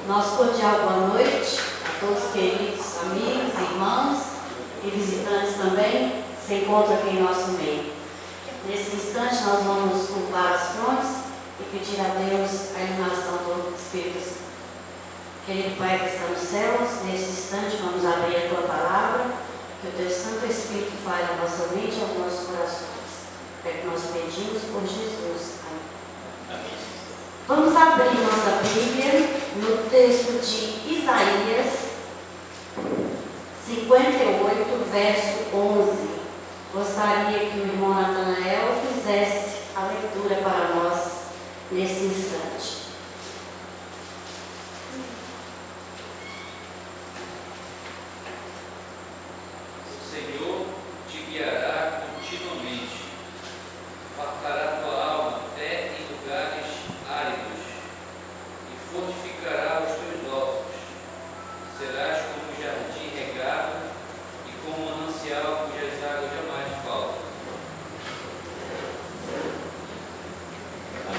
Nosso cordial boa noite a todos os queridos amigos, irmãos e visitantes também que se encontram aqui em nosso meio. Nesse instante nós vamos curvar as frontes e pedir a Deus a iluminação do Espírito Santo. Querido Pai que está nos céus, nesse instante vamos abrir a Tua palavra, que o Teu Santo Espírito fale a nossa mente e aos nossos corações. É que nós pedimos por Jesus. Amém. Vamos abrir nossa Bíblia no texto de Isaías 58, verso 11. Gostaria que o irmão Natanael fizesse a leitura para nós nesse instante. O Senhor te guiará continuamente, fartará tua alma até em lugares áridos e fortificará os teus ossos. Serás como um jardim regado e como um manancial cujas águas jamais faltam.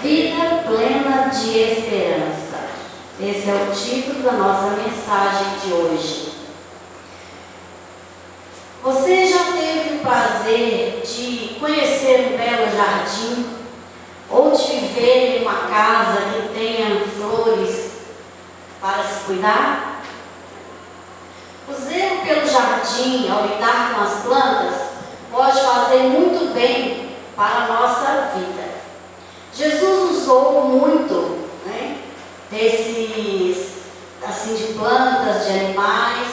Vida plena de esperança. Esse é o título da nossa mensagem de hoje. Você já teve o prazer de conhecer um belo jardim ou de viver em uma casa que tenha flores para se cuidar? O zelo pelo jardim, ao lidar com as plantas, pode fazer muito bem para a nossa vida. Jesus usou muito, desses, assim, de plantas, de animais,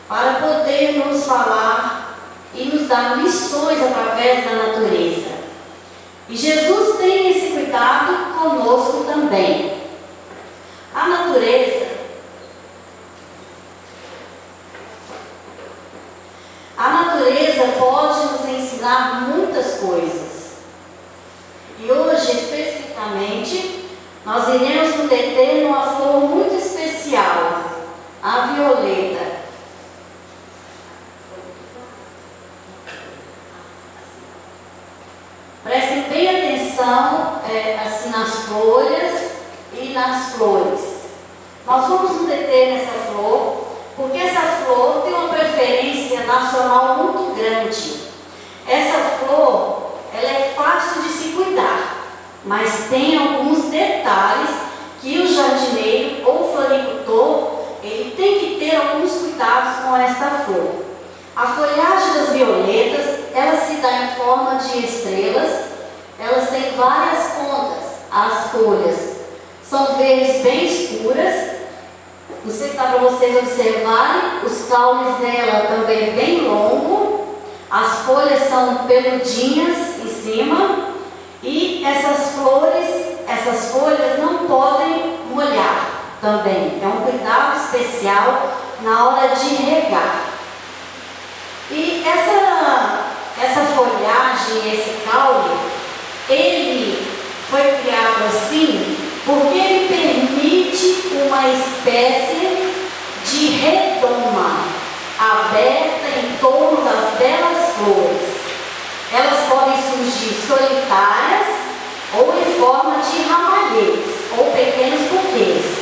para poder nos falar e nos dar lições através da natureza. E Jesus tem esse cuidado conosco também. A natureza pode nos ensinar muitas coisas. E hoje, especificamente, nós iremos nos deter numa flor muito especial, a violeta. Prestem bem atenção assim, nas folhas e nas flores. Nós vamos nos deter nessa flor, porque essa flor tem uma preferência nacional muito grande. Essa flor, ela é fácil de se cuidar, mas tem alguns detalhes que o jardineiro ou floricultor, ele tem que ter alguns cuidados com esta flor. A folhagem das violetas, ela se dá em forma de estrelas, elas têm várias pontas, as folhas são verdes bem escuras. Não sei se dá para vocês observarem, os caules dela também bem longo, as folhas são peludinhas em cima e essas folhas não podem molhar também. É um cuidado especial na hora de regar. E essa folhagem, esse caule, ele foi criado assim porque ele permite uma espécie de redoma aberta em torno das belas flores. Elas podem surgir solitárias ou em forma de ramalheiros ou pequenos buquês.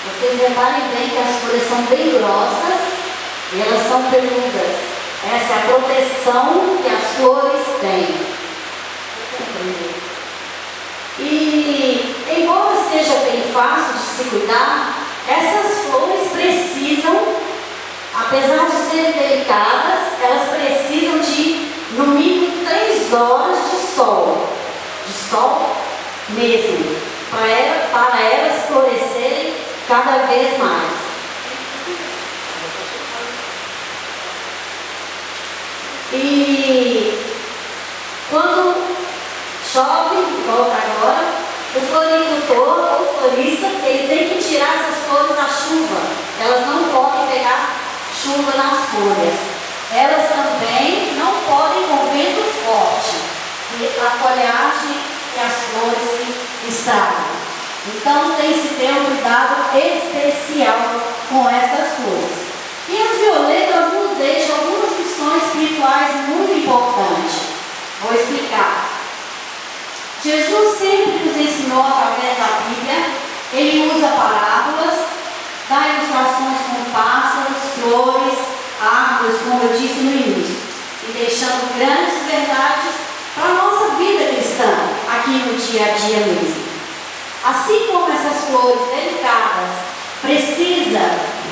Vocês reparem bem que as folhas são bem grossas e elas são peludas. Essa é a proteção que as flores têm. E, embora seja bem fácil de se cuidar, essas flores precisam, apesar de serem delicadas, elas precisam de, no mínimo, 3 horas de sol mesmo, para elas florescerem cada vez mais. E quando chove, volta agora, o floricultor ou florista, ele tem que tirar essas flores da chuva. Elas não podem pegar chuva nas folhas. Elas também não podem com vento forte, e a folhagem e as flores se estragam. Então tem que ter um cuidado especial com essas flores. E as violetas nos deixam algumas lições espirituais muito importantes. Vou explicar. Jesus sempre nos ensinou através da Bíblia. Ele usa parábolas, dá ilustrações com pássaros, flores, árvores, como eu disse no início, e deixando grandes verdades para a nossa vida cristã, aqui no dia a dia mesmo. Assim como essas flores delicadas precisa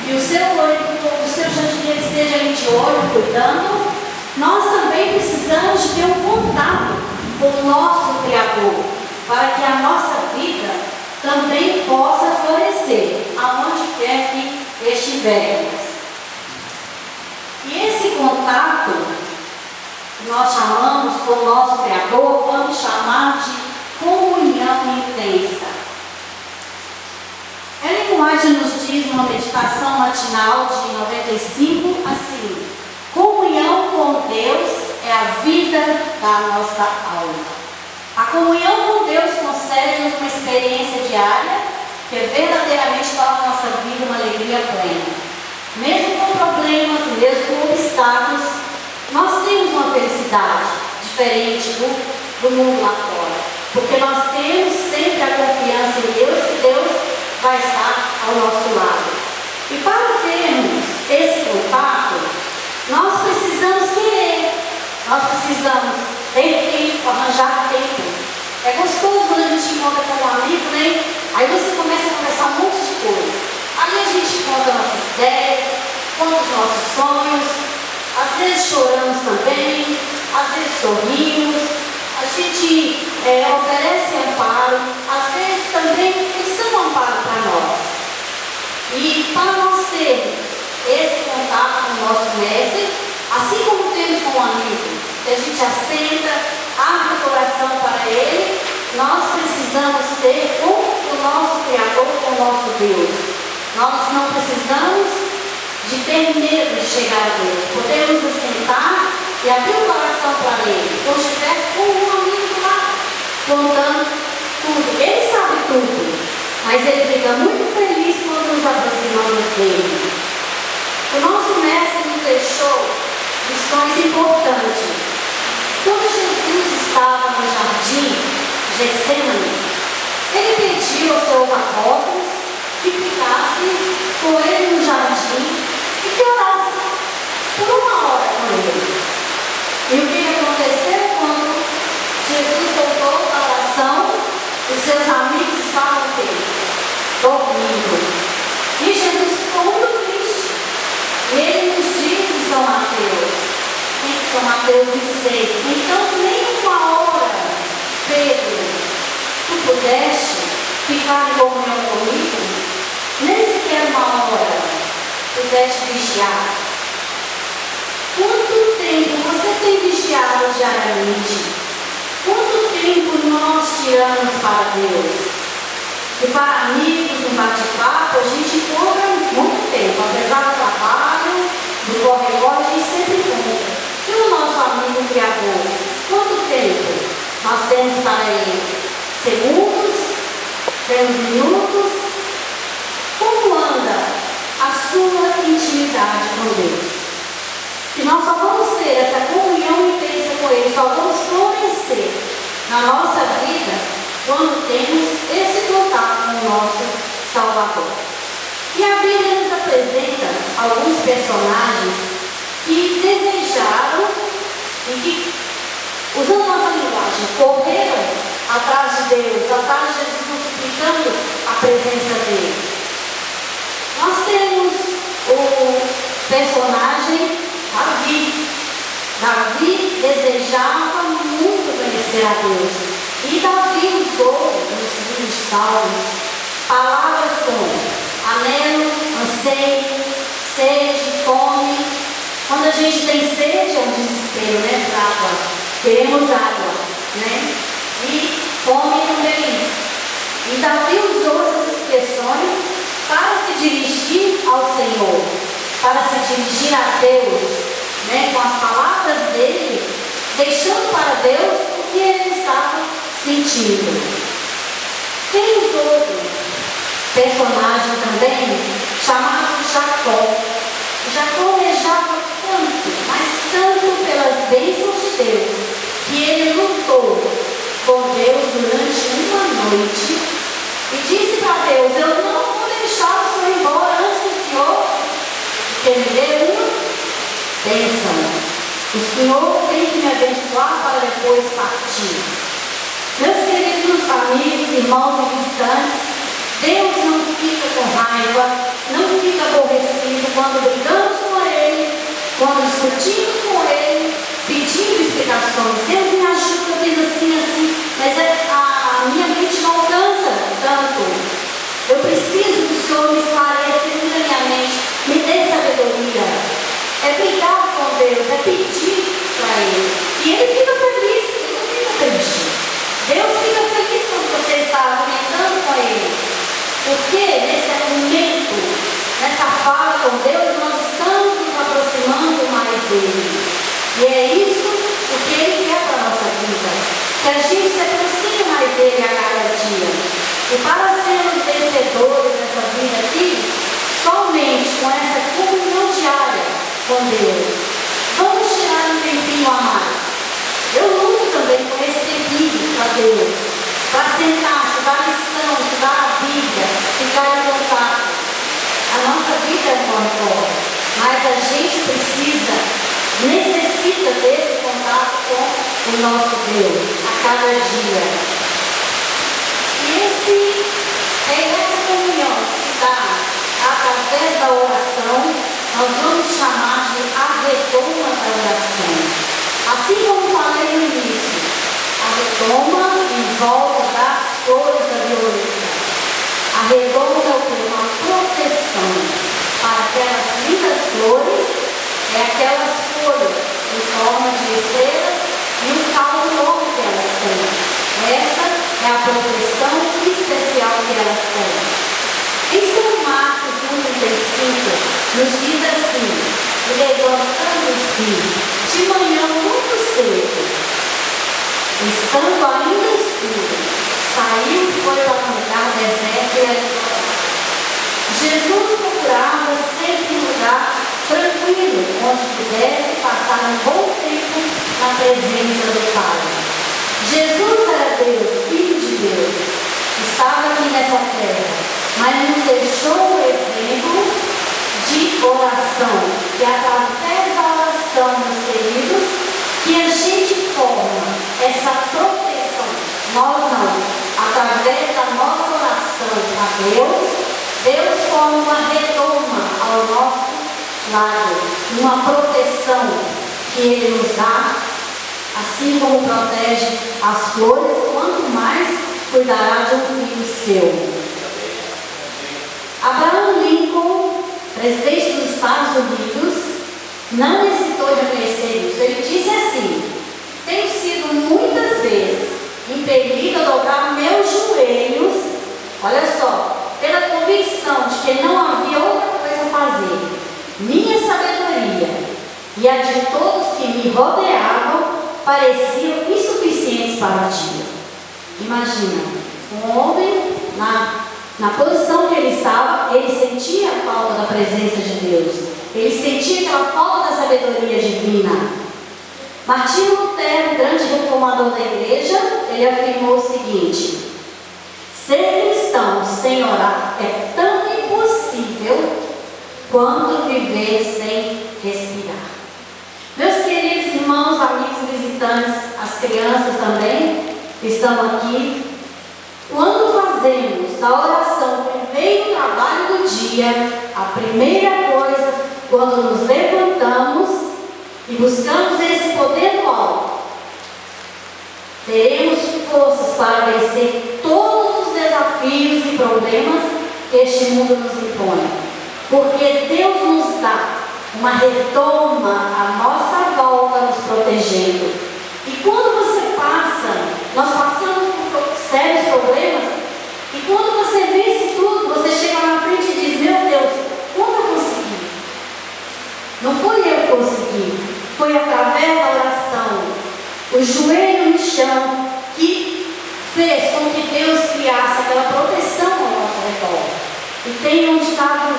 que o seu jardineiro esteja ali de olho, cuidando, nós também precisamos de ter um contato com o nosso Criador, para que a nossa vida também possa florescer, aonde quer que estivermos. E esse contato, que nós chamamos com o nosso Criador, vamos chamar de comunhão intensa. Ellen White nos diz numa meditação matinal de 95 assim: comunhão com Deus é a vida da nossa alma. A comunhão com Deus concede-nos uma experiência diária que verdadeiramente torna a nossa vida uma alegria plena. Mesmo com problemas, mesmo com obstáculos, nós temos uma felicidade diferente do mundo lá fora. Porque nós temos sempre a confiança em Deus, que Deus vai estar ao nosso lado. E para termos esse contato, nós precisamos querer, nós precisamos ter tempo, arranjar tempo. É gostoso quando a gente encontra com um amigo, né? Aí você começa a conversar um monte de coisas. Aí a gente conta nossas ideias, conta os nossos sonhos, às vezes choramos também, às vezes sorrimos, a gente oferece amparo, às vezes também eles são amparo para nós. E para nós termos esse contato com o nosso mestre, assim como temos com um amigo, que a gente assenta, abre o coração para ele, nós precisamos ter com o nosso Criador, com o nosso Deus. Nós não precisamos de ter medo de chegar a Deus. Podemos nos sentar e abrir o coração para ele, como se estivesse com um amigo lá, contando tudo. Ele sabe tudo, mas ele fica muito feliz quando nos aproximamos dele. O nosso mestre nos deixou lições importantes. Quando Jesus estava no jardim Getsemane, ele pediu aos seus apóstolos que ficassem com ele no jardim e que orassem por uma hora com ele. E o que aconteceu quando Jesus voltou da oração? Os seus amigos estavam dormindo. E Jesus ficou muito triste. E ele nos diz em São Mateus 26, então nem uma hora, Pedro, tu pudeste ficar em comunhão comigo? Nem sequer uma hora pudeste vigiar. Quanto tempo você tem vigiado diariamente? Quanto tempo nós tiramos para Deus? E para amigos, um bate-papo, a gente encontra muito tempo, apesar do trabalho, do corre-corre, a gente sempre encontra. E o nosso amigo Criador, quanto tempo nós temos para ele? Segundos? Temos minutos? Como anda a sua intimidade com Deus? E nós só vamos ter essa comunhão intensa com ele, só vamos florescer na nossa vida quando temos esse contato com o nosso Salvador. E a Bíblia nos apresenta alguns personagens que desejaram e que, usando nossa linguagem, correram atrás de Deus, atrás de Jesus, suplicando a presença dele. Nós temos o personagem Davi. Davi desejava muito conhecer a Deus. E Davi usou nos livros de Salmos palavras como anelo, anseio, sede, fome. Quando a gente tem sede, é um desespero, né? Água. Queremos água, né? E fome também. E Davi usou essas expressões para se dirigir ao Senhor, para se dirigir a Deus, né? Com as palavras dele, deixando para Deus o que ele estava sentindo. Tem outro personagem também, chamado noite e disse para Deus: eu não vou deixar o Senhor embora antes que o Senhor me dê uma bênção. O Senhor tem que me abençoar para depois partir. Meus queridos amigos, irmãos e visitantes, Deus não fica com raiva, não fica aborrecido quando brigamos com Ele, quando discutimos com Ele, pedindo explicações. Deus me ajuda, eu fiz assim, mas a minha mente não alcança tanto. Eu preciso que o Senhor me esclareça e muda minha mente, me dê sabedoria. É brigar com Deus, é pedir para Ele. E Ele fica feliz, Ele não fica triste. Deus fica feliz quando você está argumentando com Ele. Porque nesse argumento, nessa fala com Deus, nós estamos nos aproximando mais dele. E é isso o que Ele quer para a nossa vida. Que a gente se aproxime mais dele a cada dia. E para sermos vencedores dessa vida aqui, somente com essa comunhão diária com Deus. Vamos tirar um tempinho a mais. Eu luto também com esse tempinho para Deus. Para sentar, estudar lição, estudar a Bíblia, ficar em contato. A nossa vida é uma forma, mas a gente necessita desse contato com o nosso Deus a cada dia. E essa comunhão que se dá através da oração, nós vamos chamar de a retoma da oração. Assim como falei no início, a retoma em volta das flores da violeta. A redoma é o que? Uma proteção para aquelas lindas flores, é aquelas folhas em forma de estrelas e o caldo longo que elas têm. Essa é a proteção especial que elas têm. Em São Marcos 1,35 nos diz assim: e levantando-se de manhã muito cedo, estando ainda escuro, saiu e foi para um lugar deserto e ali orava. Jesus procurava sempre um lugar tranquilo, onde pudesse passar um bom tempo na presença do Pai. Jesus era Deus, Filho de Deus, estava aqui nessa terra, mas nos deixou o exemplo de oração, que através da oração, meus queridos, que a gente forma essa proteção. Nós não, através da nossa oração a Deus, Deus forma uma redoma ao nosso lado, uma proteção que Ele nos dá, assim como protege as flores, quanto mais cuidará de um filho seu. Abraham Lincoln, presidente dos Estados Unidos, não hesitou de reconhecer isso. Ele disse assim: tenho sido muitas vezes impelido a dobrar meus joelhos, olha só, pela convicção de que não havia outra coisa a fazer. Minha sabedoria e a de todos que me rodeavam pareciam insuficientes para o dia. Imagina, um homem na posição que ele estava, ele sentia a falta da presença de Deus. Ele sentia aquela falta da sabedoria divina. Martinho Lutero, grande reformador da igreja, ele afirmou o seguinte: ser cristão sem orar é tão impossível quanto viver sem respirar. Meus queridos irmãos, amigos e visitantes, as crianças também que estão aqui, quando fazemos da oração o primeiro trabalho do dia, a primeira coisa, quando nos levantamos e buscamos esse poder do alto, teremos forças para vencer todos os desafios e problemas que este mundo nos impõe. Porque Deus nos dá uma redoma à nossa volta, nos protegendo. E quando você passa, nós passamos por sérios problemas, e quando você vence tudo, você chega na frente e diz: meu Deus, como eu consegui? Não foi eu que consegui, foi através da oração, o joelho no chão, que fez com que Deus criasse aquela proteção ao nosso redor. E tem um ditado,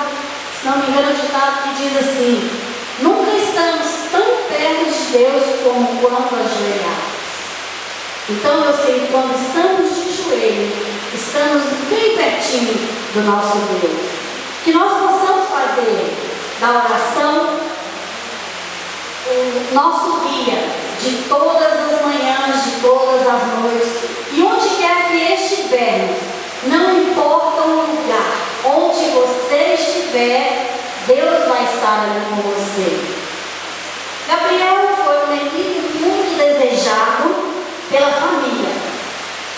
se não me engano, um ditado que diz assim: nunca estamos tão perto de Deus como quando ajoelhados. Então eu sei que quando estamos de joelho, estamos bem pertinho do nosso Deus. Que nós possamos fazer da oração o nosso guia de todas as manhãs, de todas as noites, e onde quer que estivermos, não importa o lugar, onde você estiver, Deus vai estar ali com você. Gabriel foi um menino muito desejado pela família,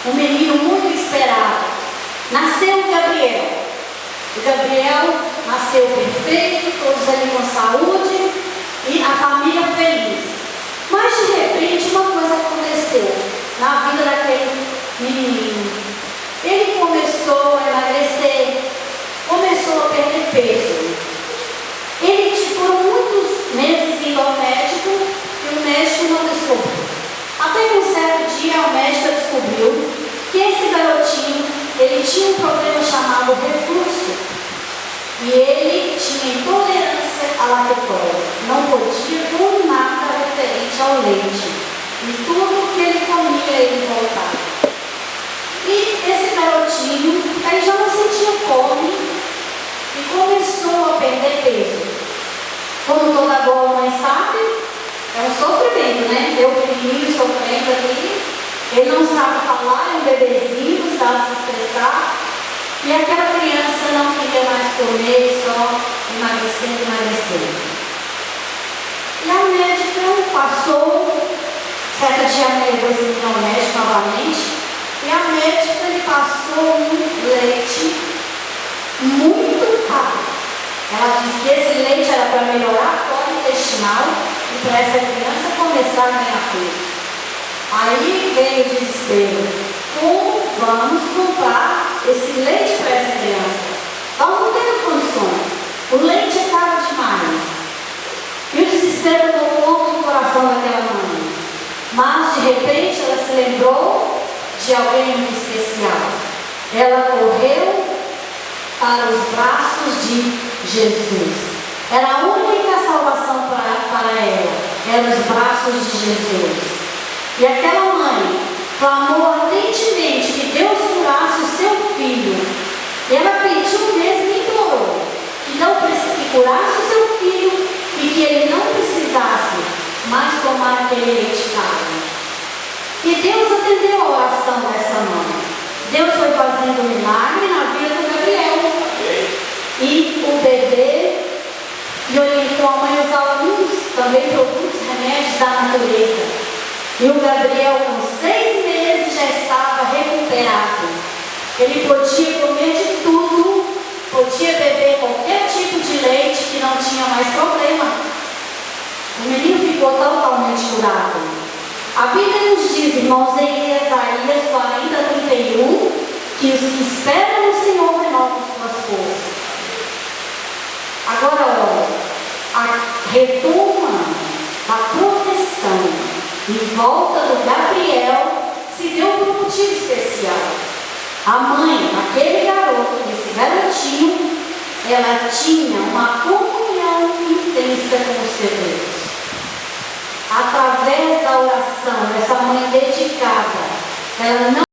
um menino muito esperado. Nasceu Gabriel. O Gabriel nasceu perfeito, todos ali com saúde e a família feliz. Mas de repente uma coisa aconteceu na vida daquele menino. Ele começou a emagrecer, começou a perder peso. Ele foram muitos meses indo ao médico e o médico não descobriu. Até que um certo dia o médico descobriu que esse garotinho, ele tinha um problema chamado refluxo. E ele tinha intolerância à lactose. Não podia comer nada referente ao leite. E tudo que ele comia, ele voltava. E esse garotinho, aí já não sentia fome e começou a perder peso. Como toda boa mãe sabe, é um sofrimento, né? Eu, filhinho, sofrendo aqui. Ele não sabe falar, é um bebezinho, não sabe se expressar. E aquela criança não queria mais comer, só emagrecendo. E a médica passou, certa dia a levou esse menino ao médico novamente, e a médica lhe passou um leite muito caro. Ela disse que esse leite era para melhorar a flora intestinal e para essa criança começar a ganhar peso. Aí veio o desespero. Como vamos comprar esse leite para essa criança? Nós não temos condições. O leite é caro demais. E o desespero tomou conta do coração daquela mãe. Mas de repente ela se lembrou de alguém muito especial. Ela correu para os braços de Jesus. Era a única salvação para ela. Eram os braços de Jesus. E aquela mãe clamou ardentemente que Deus curasse o seu filho. E ela pediu mesmo e implorou que curasse o seu filho e que ele não precisasse mais tomar aquele leite caro. E Deus atendeu a oração dessa mãe. Deus foi fazendo um milagre na vida do Gabriel. E o bebê, e orientou a mãe a usar alguns também produtos, remédios da natureza. E o Gabriel, com 6 meses, já estava recuperado. Ele podia comer de tudo, podia beber qualquer tipo de leite que não tinha mais problema. O menino ficou totalmente curado. A Bíblia nos diz, irmãos, em Isaías 40:31, que os que esperam no Senhor renovam suas forças. Agora, olha, a retoma da proteção em volta do Gabriel se deu por um motivo especial. A mãe daquele garoto, desse garotinho, ela tinha uma comunhão intensa com o seu Deus. Através da oração, dessa mãe dedicada, ela não